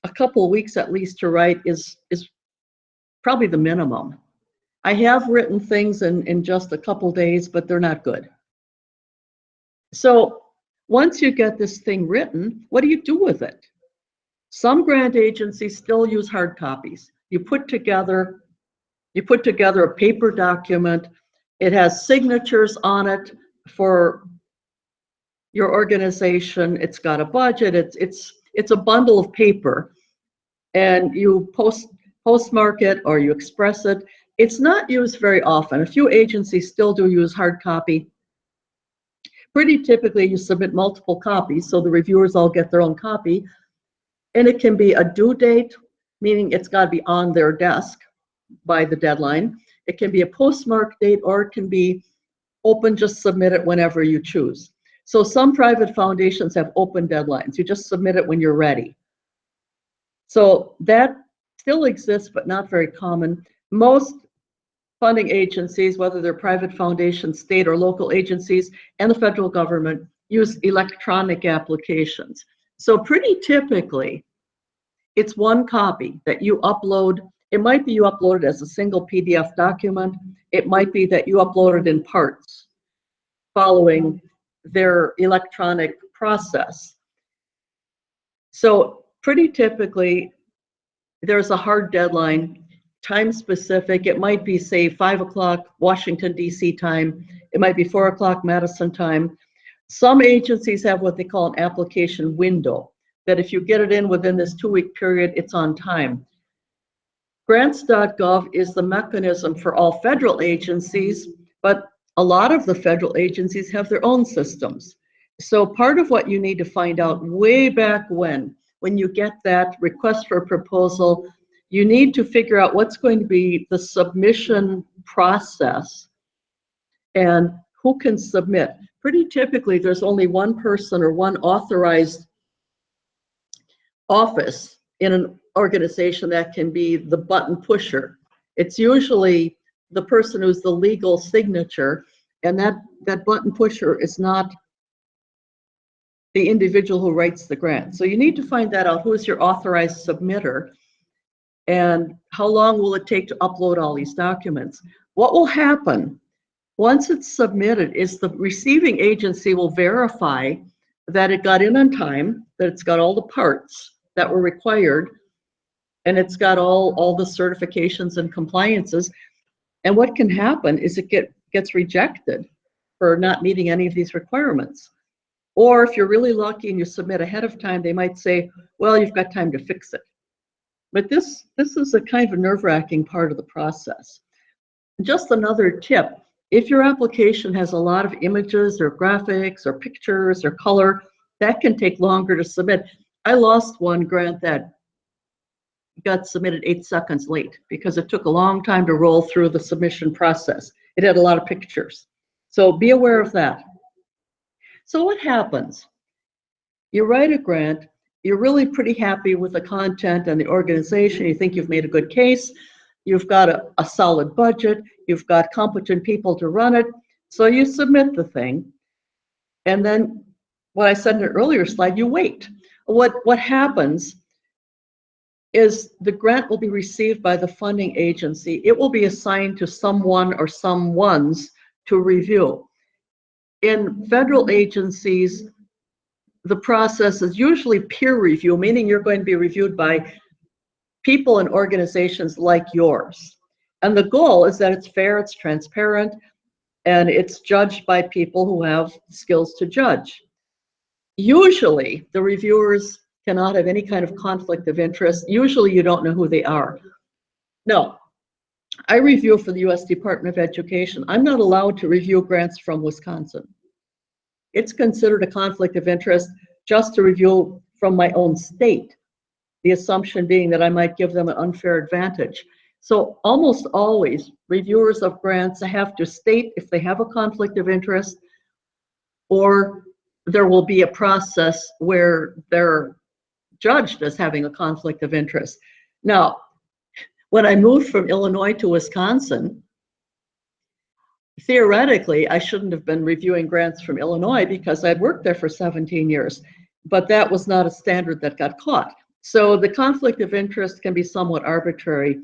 a couple of weeks at least to write is probably the minimum. I have written things in just a couple days, but they're not good. So once you get this thing written, what do you do with it? Some grant agencies still use hard copies. You put together a paper document. It has signatures on it for your organization. It's got a budget. It's a bundle of paper, and you postmark it or you express it. It's not used very often. A few agencies still do use hard copy. Pretty typically, you submit multiple copies, so the reviewers all get their own copy, and it can be a due date, meaning it's got to be on their desk by the deadline. It can be a postmark date, or it can be open, just submit it whenever you choose. So some private foundations have open deadlines. You just submit it when you're ready. So that still exists, but not very common. Most funding agencies, whether they're private foundations, state or local agencies, and the federal government, use electronic applications. So pretty typically, it's one copy that you upload. It might be you upload it as a single PDF document. It might be that you upload it in parts. following their electronic process. So pretty typically, there's a hard deadline, time specific. It might be, say, 5 o'clock Washington, D.C. time. It might be 4 o'clock Madison time. Some agencies have what they call an application window, that if you get it in within this 2-week period, it's on time. Grants.gov is the mechanism for all federal agencies, but a lot of the federal agencies have their own systems. So part of what you need to find out way back when you get that request for a proposal, you need to figure out what's going to be the submission process and who can submit. Pretty typically, there's only one person or one authorized office in an organization that can be the button pusher. It's usually the person who's the legal signature, and that button pusher is not the individual who writes the grant. So you need to find that out. Who is your authorized submitter? And how long will it take to upload all these documents? What will happen once it's submitted is the receiving agency will verify that it got in on time, that it's got all the parts that were required, and it's got all the certifications and compliances. And what can happen is it gets rejected for not meeting any of these requirements. Or if you're really lucky and you submit ahead of time, they might say, well, you've got time to fix it. But this is a kind of nerve-wracking part of the process. Just another tip, if your application has a lot of images or graphics or pictures or color, that can take longer to submit. I lost one grant that got submitted 8 seconds late because it took a long time to roll through the submission process. It had a lot of pictures. So be aware of that. So what happens? You write a grant, you're really pretty happy with the content and the organization, you think you've made a good case, you've got a solid budget, you've got competent people to run it, so you submit the thing. And then, what I said in an earlier slide, you wait. What happens is the grant will be received by the funding agency. It will be assigned to someone or someones to review. In federal agencies, the process is usually peer review, meaning you're going to be reviewed by people and organizations like yours. And the goal is that it's fair, it's transparent, and it's judged by people who have skills to judge. Usually, the reviewers cannot have any kind of conflict of interest. Usually, you don't know who they are. No, I review for the U.S. Department of Education. I'm not allowed to review grants from Wisconsin. It's considered a conflict of interest just to review from my own state, the assumption being that I might give them an unfair advantage. So almost always, reviewers of grants have to state if they have a conflict of interest, or there will be a process where they're judged as having a conflict of interest. Now, when I moved from Illinois to Wisconsin, theoretically, I shouldn't have been reviewing grants from Illinois because I'd worked there for 17 years, but that was not a standard that got caught. So the conflict of interest can be somewhat arbitrary.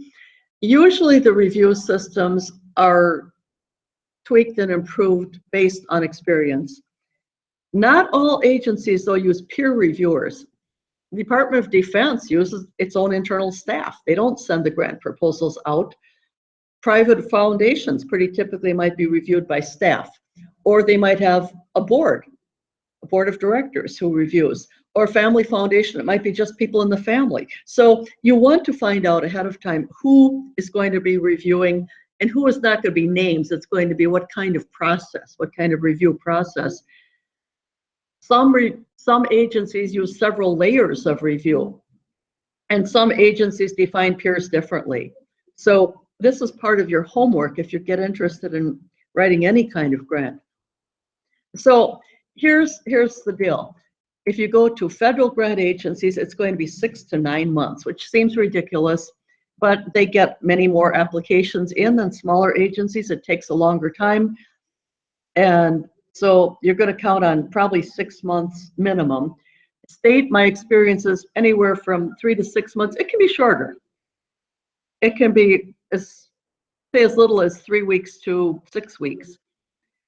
Usually the review systems are tweaked and improved based on experience. Not all agencies, though, use peer reviewers. The Department of Defense uses its own internal staff. They don't send the grant proposals out. Private foundations pretty typically might be reviewed by staff, or they might have a board of directors who reviews, or family foundation, it might be just people in the family. So you want to find out ahead of time who is going to be reviewing and who is not going to be names. It's going to be what kind of process, what kind of review process. Some agencies use several layers of review, and some agencies define peers differently. So this is part of your homework if you get interested in writing any kind of grant. So here's the deal. If you go to federal grant agencies, it's going to be 6 to 9 months, which seems ridiculous, but they get many more applications in than smaller agencies. It takes a longer time. And so you're going to count on probably 6 months minimum. State, my experience is anywhere from 3 to 6 months. It can be shorter. It can be as little as 3 weeks to 6 weeks.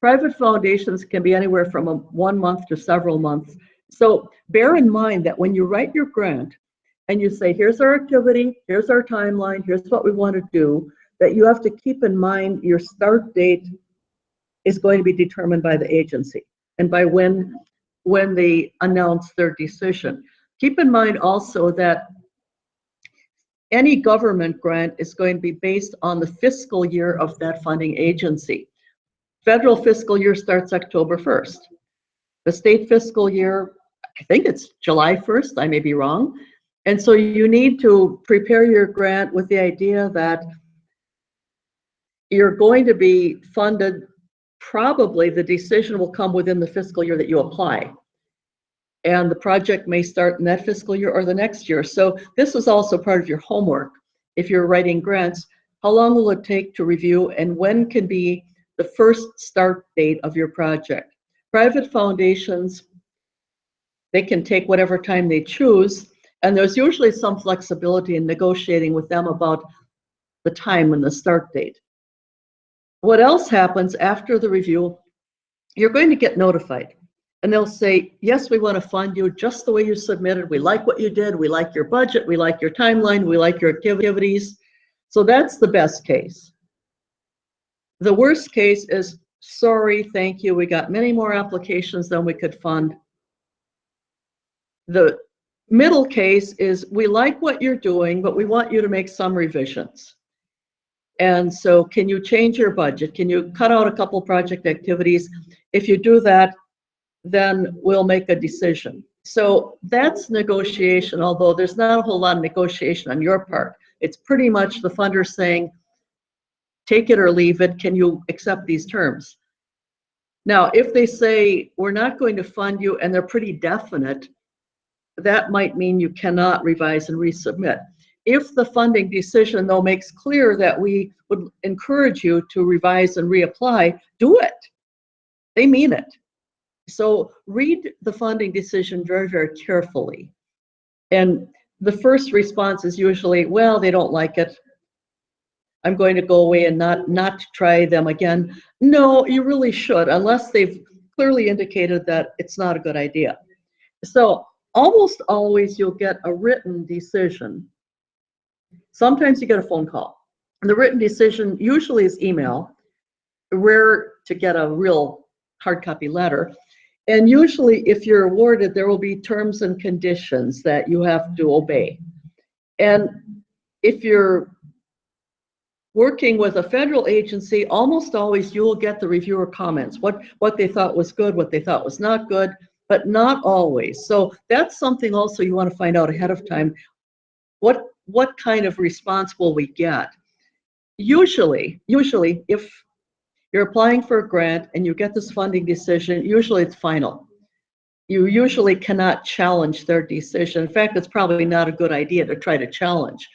Private foundations can be anywhere from 1 month to several months. So bear in mind that when you write your grant and you say, here's our activity, here's our timeline, here's what we want to do, that you have to keep in mind your start date is going to be determined by the agency and by when they announce their decision. Keep in mind also that any government grant is going to be based on the fiscal year of that funding agency. Federal fiscal year starts October 1st. The state fiscal year, I think it's July 1st, I may be wrong. And so you need to prepare your grant with the idea that you're going to be funded, probably the decision will come within the fiscal year that you apply. And the project may start in that fiscal year or the next year. So this is also part of your homework. If you're writing grants, how long will it take to review and when can be the first start date of your project? Private foundations, they can take whatever time they choose, and there's usually some flexibility in negotiating with them about the time and the start date. What else happens after the review? You're going to get notified. And they'll say, yes, we want to fund you just the way you submitted. We like what you did. We like your budget. We like your timeline. We like your activities. So that's the best case. The worst case is, sorry, thank you. We got many more applications than we could fund. The middle case is, we like what you're doing, but we want you to make some revisions. And so can you change your budget? Can you cut out a couple project activities? If you do that, then we'll make a decision. So that's negotiation, although there's not a whole lot of negotiation on your part. It's pretty much the funder saying, take it or leave it, can you accept these terms? Now, if they say, we're not going to fund you, and they're pretty definite, that might mean you cannot revise and resubmit. If the funding decision, though, makes clear that we would encourage you to revise and reapply, do it. They mean it. So read the funding decision very, very carefully. And the first response is usually, well, they don't like it. I'm going to go away and not try them again. No, you really should, unless they've clearly indicated that it's not a good idea. So almost always you'll get a written decision. Sometimes you get a phone call. And the written decision usually is email. Rare to get a real hard copy letter. And usually if you're awarded, there will be terms and conditions that you have to obey. And if you're working with a federal agency, almost always you will get the reviewer comments, what they thought was good, what they thought was not good, but not always. So that's something also you want to find out ahead of time. What kind of response will we get? Usually, if you're applying for a grant and you get this funding decision, usually it's final. You usually cannot challenge their decision. In fact, it's probably not a good idea to try to challenge.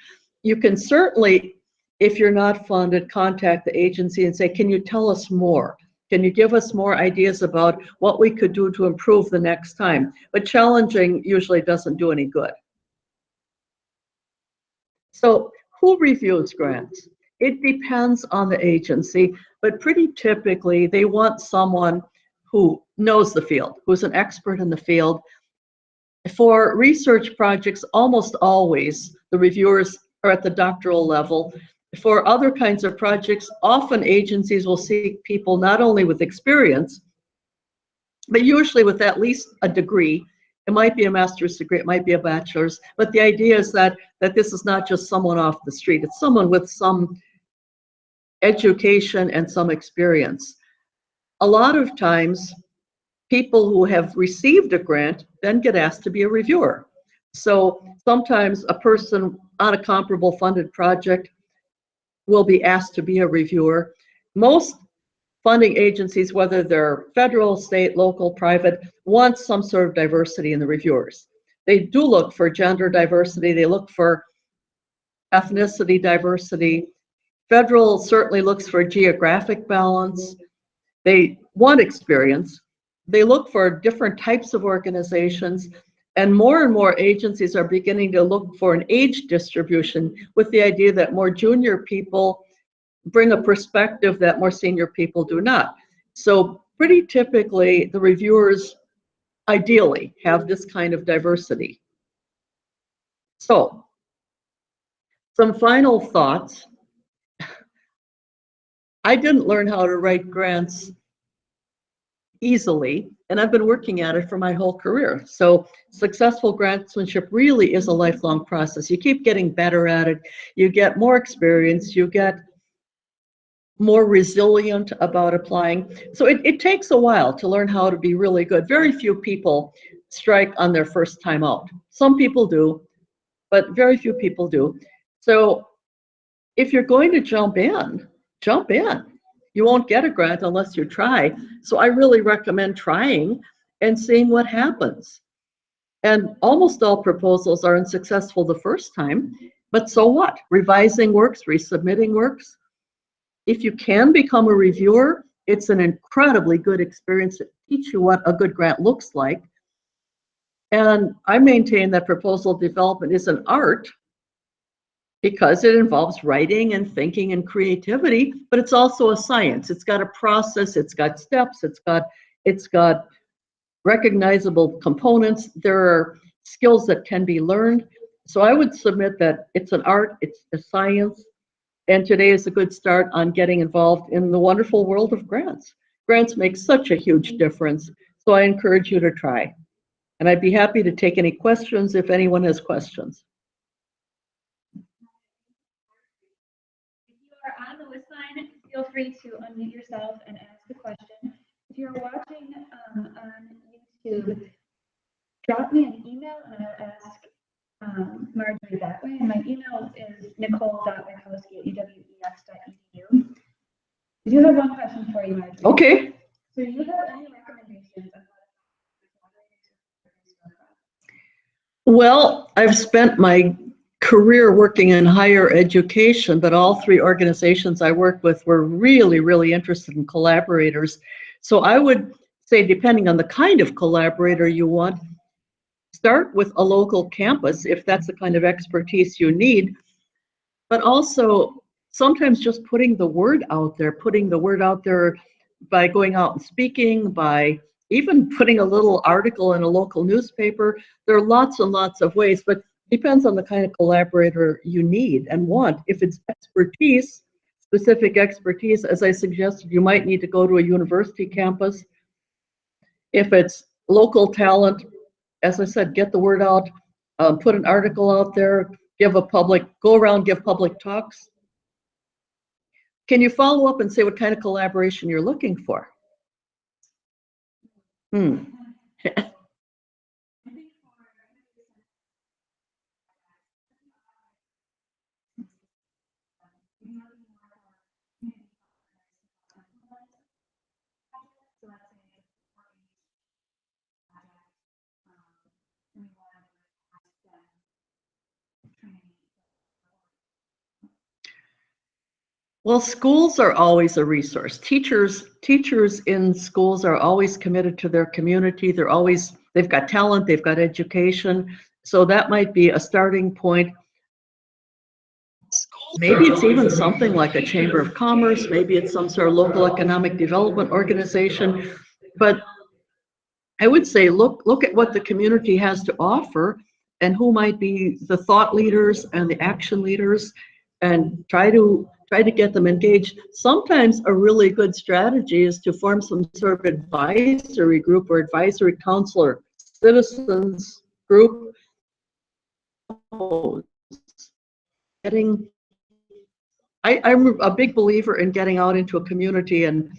You can certainly, if you're not funded, contact the agency and say, can you tell us more? Can you give us more ideas about what we could do to improve the next time? But challenging usually doesn't do any good. So who reviews grants? It depends on the agency, but pretty typically they want someone who knows the field, who's an expert in the field. For research projects, almost always the reviewers are at the doctoral level. For other kinds of projects, often agencies will seek people not only with experience, but usually with at least a degree. It might be a master's degree, it might be a bachelor's, but the idea is that this is not just someone off the street, it's someone with some education and some experience. A lot of times, people who have received a grant then get asked to be a reviewer. So sometimes a person on a comparable funded project will be asked to be a reviewer. Most funding agencies, whether they're federal, state, local, private, want some sort of diversity in the reviewers. They do look for gender diversity, they look for ethnicity diversity. Federal certainly looks for geographic balance. They want experience. They look for different types of organizations, and more agencies are beginning to look for an age distribution with the idea that more junior people bring a perspective that more senior people do not. So pretty typically, the reviewers ideally have this kind of diversity. So some final thoughts. I didn't learn how to write grants easily, and I've been working at it for my whole career. So successful grantsmanship really is a lifelong process. You keep getting better at it. You get more experience. You get more resilient about applying. So it takes a while to learn how to be really good. Very few people strike on their first time out. Some people do, but very few people do. So if you're going to jump in, jump in. You won't get a grant unless you try. So I really recommend trying and seeing what happens. And almost all proposals are unsuccessful the first time, but so what? Revising works, resubmitting works. If you can become a reviewer, it's an incredibly good experience to teach you what a good grant looks like. And I maintain that proposal development is an art because it involves writing and thinking and creativity, but it's also a science. It's got a process, it's got steps, it's got recognizable components. There are skills that can be learned. So I would submit that it's an art, it's a science, and today is a good start on getting involved in the wonderful world of grants. Grants make such a huge difference, so I encourage you to try. And I'd be happy to take any questions if anyone has questions. If you are on the list line, feel free to unmute yourself and ask a question. If you're watching on YouTube, drop me an email and I'll ask Marjorie that way. And my email is nicole.piechowski@uwes.edu. I do have one question for you, Marjorie. Okay. So do you have any recommendations on Well, I've spent my career working in higher education, but all three organizations I worked with were really, really interested in collaborators. So I would say, depending on the kind of collaborator you want, start with a local campus if that's the kind of expertise you need, but also sometimes just putting the word out there by going out and speaking, by even putting a little article in a local newspaper. There are lots and lots of ways, but depends on the kind of collaborator you need and want. If it's expertise, specific expertise, as I suggested, you might need to go to a university campus. If it's local talent, as I said, get the word out, put an article out there, go around, give public talks. Can you follow up and say what kind of collaboration you're looking for? Well, schools are always a resource. Teachers in schools are always committed to their community. They've got talent, they've got education. So that might be a starting point. Maybe it's even something like a chamber of commerce, maybe it's some sort of local economic development organization. But I would say look at what the community has to offer and who might be the thought leaders and the action leaders, and try to get them engaged. Sometimes a really good strategy is to form some sort of advisory group or advisory council or citizens group. I'm a big believer in getting out into a community and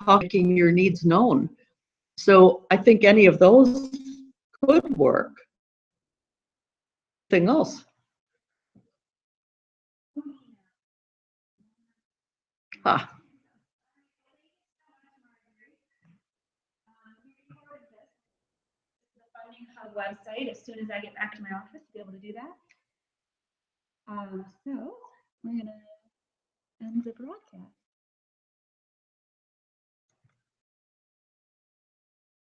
talking your needs known. So I think any of those could work. Anything else? Ah. the website as soon as I get back to my office to be able to do that. So we're gonna end the broadcast.